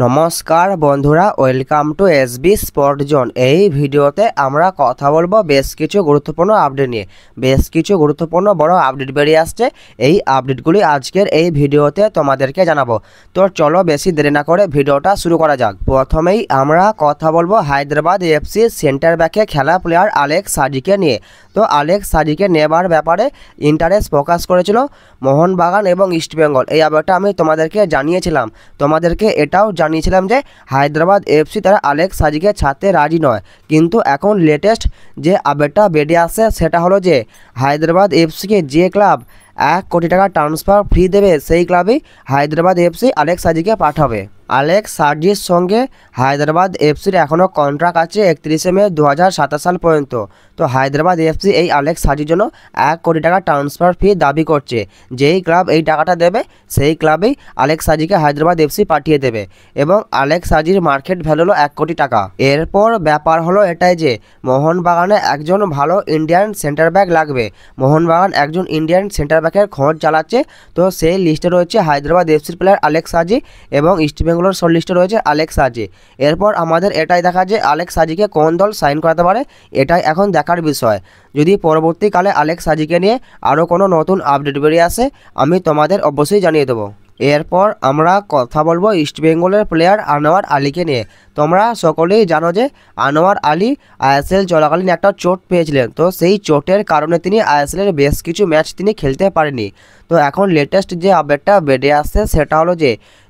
নমস্কার বন্ধুরা, welcome to SB spot zone. এই ভিডিওতে আমরা কথা বলবো বেশ কিছু গুরুত্বপূর্ণ আপডেট নিয়ে। বেশ কিছু গুরুত্বপূর্ণ বড় আপডেট বেরিয়ে আসছে। এই আপডেটগুলি আজকের এই ভিডিওতে তোমাদেরকে জানাবো। তো চলো বেশি দেরি না করে ভিডিওটা শুরু করা যাক। প্রথমেই আমরা কথা বলবো হায়দ্রাবাদ এফসি সেন্টার ব্যাকে খেলা প্লেয়ার আলেক্স সাজিকে নিয়ে। তো আলেক্স সাজিকে নেবার ব্যাপারে ইন্টারেস্ট প্রকাশ করেছিল মোহনবাগান এবং ইস্টবেঙ্গল। এই আপডেটটা আমি তোমাদেরকে জানিয়েছিলাম। তোমাদেরকে এটাও জানিয়েছিলাম যে হায়দ্রাবাদ এফসি তারা আলেক্স সাজিকে ছাড়তে রাজি নয়। কিন্তু এখন লেটেস্ট যে আপডেটটা বেরিয়ে আসছে সেটা হলো যে হায়দ্রাবাদ এফসিকে যে ক্লাব 1 কোটি টাকা ট্রান্সফার ফ্রি দেবে সেই ক্লাবেই হায়দ্রাবাদ এফসি আলেক্স সাজিকে পাঠাবে। আলেক্স সাজির সঙ্গে হায়দ্রাবাদ এফসির এখনও কন্ট্রাক্ট আছে 31 মে 2027 সাল পর্যন্ত। তো হায়দ্রাবাদ এফসি এই আলেক্স সাজির জন্য 1 কোটি টাকা ট্রান্সফার ফি দাবি করছে। যেই ক্লাব এই টাকাটা দেবে সেই ক্লাবেই আলেক্স সাজিকে হায়দ্রাবাদ এফসি পাঠিয়ে দেবে এবং আলেক্স সাজির মার্কেট ভ্যালু হলো 1 কোটি টাকা। এরপর ব্যাপার হলো এটাই যে মোহনবাগানে একজন ভালো ইন্ডিয়ান সেন্টার ব্যাক লাগবে। মোহনবাগান একজন ইন্ডিয়ান সেন্টার ব্যাকের খোঁজ চালাচ্ছে। তো সেই লিস্টে রয়েছে হায়দ্রাবাদ এফসির প্লেয়ার আলেক্স সাজি এবং ইস্টবেঙ্গলের শর্ট লিস্টে রয়েছে আলেক্স সাজি। এরপর আমাদের এটাই দেখা যে আলেক্স সাজিকে কোন দল সাইন করাতে পারে, এটাই এখন দেখার বিষয়। যদি পরবর্তীকালে আলেক্স সাজিকে নিয়ে আরও কোনো নতুন আপডেট বেরিয়ে আসে আমি তোমাদের অবশ্যই জানিয়ে দেবো। এরপর আমরা কথা বলবো ইস্টবেঙ্গলের প্লেয়ার আনোয়ার আলীকে নিয়ে। তোমরা সকলেই জানো যে আনোয়ার আলী আইএসএল চলাকালীন একটা চোট পেয়েছিলেন। তো সেই চোটের কারণে তিনি আইএসএলের বেশ কিছু ম্যাচ তিনি খেলতে পারেনি। তো এখন লেটেস্ট যে আপডেটটা বেরিয়ে আসছে সেটা হলো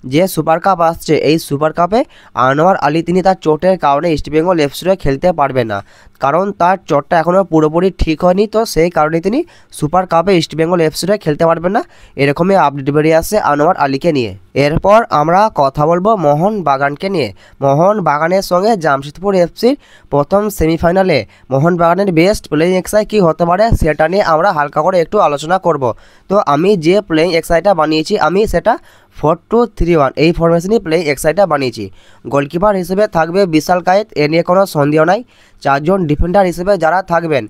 যে সুপার কাপ আসছে, এই সুপার কাপে আনোয়ার আলী তিনি তার চোটের কারণে ইস্টবেঙ্গল এফসিতে খেলতে পারবে না, কারণ তার চোটটা এখনও পুরোপুরি ঠিক হয়নি। তো সেই কারণে তিনি সুপার কাপে ইস্টবেঙ্গল এফসিতে খেলতে পারবেন না, এরকমই আপডেট বেরিয়ে আসছে আনোয়ার আলীকে নিয়ে। এরপর আমরা কথা বলবো মোহনবাগানকে নিয়ে। মোহনবাগানের সঙ্গে জামশেদপুর এফসির প্রথম সেমিফাইনালে মোহনবাগানের বেস্ট প্লেইং এক্সাই কী হতে পারে সেটা নিয়ে আমরা হালকা করে একটু আলোচনা করব। তো আমি যে প্লেইং এক্সাইটা বানিয়েছি আমি সেটা 4-2-3-1 এই ফরমেশনই প্লেইং এক্সাইটা বানিয়েছি। গোলকিপার হিসেবে থাকবে বিশাল কায়েত, এ নিয়ে কোনো সন্দেহ নাই। 4 জন ডিফেন্ডার হিসেবে যারা থাকবেন,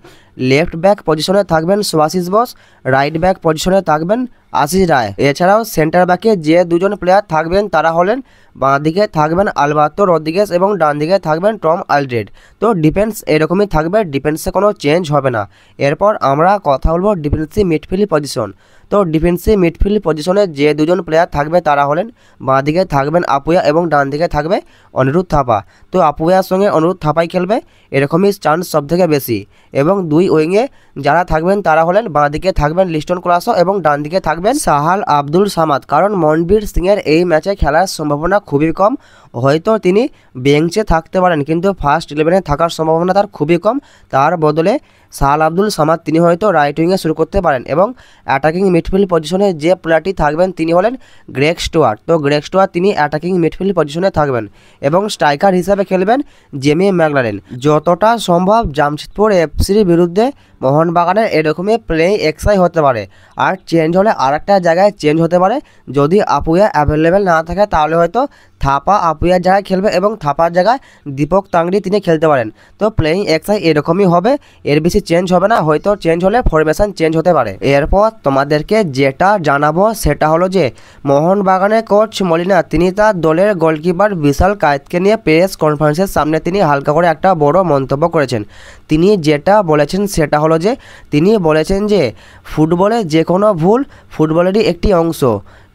লেফট ব্যাক পজিশনে থাকবেন সুভাশিস বোস, রাইট ব্যাক পজিশনে থাকবেন আশিস রায়। এছাড়াও সেন্টার ব্যাকে যে দুজন প্লেয়ার থাকবেন তারা হলেন বাঁ দিকে থাকবেন আলবার্তো রদ্রিগেজ এবং ডান দিকে থাকবেন টম আলড্রেড। তো ডিফেন্স এরকমই থাকবে, ডিফেন্সে কোনো চেঞ্জ হবে না। এরপর আমরা কথা বলবো ডিফেন্সিভ মিডফিল্ড পজিশন। তো ডিফেন্সিভ মিডফিল্ড পজিশনে যে দুজন প্লেয়ার থাকবে তারা হলেন বাঁ দিকে থাকবেন আপুয়া এবং ডান দিকে থাকবে অনিরুদ্ধ থাপা। তো আপুয়ার সঙ্গে অনিরুদ্ধ থাপাই খেলবে, এরকমই চান্স সবথেকে বেশি। এবং দুই উইংয়ে যারা থাকবেন তারা হলেন বাঁ দিকে থাকবেন লিস্টন কোলাসো এবং ডান দিকে থাকবেন সাহাল আব্দুল সামাদ। কারণ মনবীর সিংয়ের এই ম্যাচে খেলার সম্ভাবনা খুবই কম, হয়তো তিনি বেঞ্চে থাকতে পারেন কিন্তু ফার্স্ট 11-এ থাকার সম্ভাবনা তার খুবই কম। তার বদলে সাহাল আব্দুল সামাদ তিনি হয়তো রাইট উইংয়ে শুরু করতে পারেন। এবং অ্যাটাকিং মিডফিল্ড পজিশনে যে প্লেয়ারটি থাকবেন তিনি হলেন গ্রেগ স্টুয়ার্ট। তো গ্রেগ স্টুয়ার্ট তিনি অ্যাটাকিং মিডফিল্ড পজিশনে থাকবেন এবং স্ট্রাইকার হিসাবে খেলবেন জেমি ম্যাকলারেন। যতটা সম্ভব জামশেদপুর এফসির বিরুদ্ধে মোহনবাগানের এরকমই প্লেইং এক্সাই হতে পারে। আর চেঞ্জ হলে আরেকটা জায়গায় চেঞ্জ হতে পারে, যদি আপুয়া অ্যাভেলেবেল না থাকে তাহলে হয়তো থাপা আপুয়ার জায়গায় খেলবে এবং থাপার জায়গায় দীপক তাংড়ি তিনি খেলতে পারেন। তো প্লেইং এক্সাই এরকমই হবে, এর বেশি চেঞ্জ হবে না, হয়তো চেঞ্জ হলে ফরমেশন চেঞ্জ হতে পারে। এরপর তোমাদেরকে যেটা জানাবো সেটা হলো যে মোহনবাগানের কোচ মলিনা তিনি তার দলের গোলকিপার বিশাল কায়েতকে নিয়ে প্রেস কনফারেন্সের সামনে তিনি হালকা করে একটা বড় মন্তব্য করেছেন। তিনি যেটা বলেছেন সেটা হলো যে তিনি বলেছেন যে ফুটবলে যে কোনো ভুল ফুটবলেরই একটি অংশ,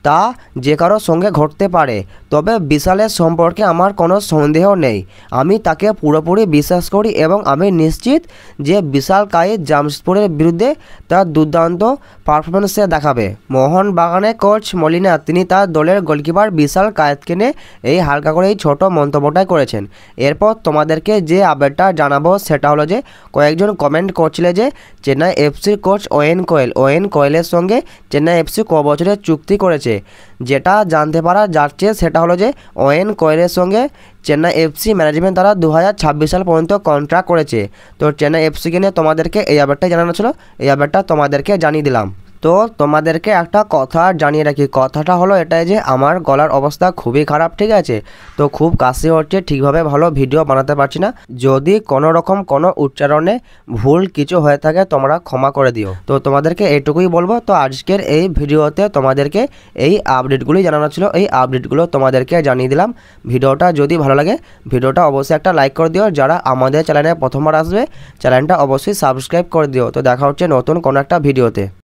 তা যে কারোর সঙ্গে ঘটতে পারে। তবে বিশালের সম্পর্কে আমার কোনো সন্দেহ নেই, আমি তাকে পুরোপুরি বিশ্বাস করি এবং আমি নিশ্চিত যে বিশাল কায়েত জামশেদপুরের বিরুদ্ধে তার দুর্দান্ত পারফরমেন্স দেখাবে। মোহনবাগানের কোচ মলিনা তিনি তার দলের গোলকিপার বিশাল কায়েতকে নিয়ে এই হালকা করে এই ছোটো মন্তব্যটাই করেছেন। এরপর তোমাদেরকে যে আপডেটটা জানাবো সেটা হলো যে কয়েকজন কমেন্ট করছিলে যে চেন্নাই এফসির কোচ ওয়েন কোয়েলের সঙ্গে চেন্নাই এফসি ক বছরের চুক্তি করেছে। যেটা জানতে পারা যাচ্ছে সেটা হলো যে ওয়েন কোয়েলের সঙ্গে চেন্নাই এফসি ম্যানেজমেন্ট তারা 2026 সাল পর্যন্ত কন্ট্রাক্ট করেছে। তো চেন্নাই এফসিকে নিয়ে তোমাদেরকে এই আপডেটটাই জানানো ছিল, এই আপডেটটা তোমাদেরকে জানিয়ে দিলাম। তো তোমাদেরকে একটা কথা জানিয়ে রাখি, কথাটা হলো এটাই যে আমার গলার অবস্থা খুবই খারাপ, ঠিক আছে। তো খুব কাশি হচ্ছে, ঠিকভাবে ভালো ভিডিও বানাতে পারছি না। যদি কোনো রকম কোনো উচ্চারণে ভুল কিছু হয়ে থাকে তোমরা ক্ষমা করে দিও। তো তোমাদেরকে এইটুকুই বলবো। তো আজকের এই ভিডিওতে তোমাদেরকে এই আপডেটগুলি জানানো ছিল, এই আপডেটগুলো তোমাদেরকে জানিয়ে দিলাম। ভিডিওটা যদি ভালো লাগে ভিডিওটা অবশ্যই একটা লাইক করে দিও। যারা আমাদের চ্যানেলে প্রথমবার আসবে চ্যানেলটা অবশ্যই সাবস্ক্রাইব করে দিও। তো দেখা হচ্ছে নতুন কোনো একটা ভিডিওতে।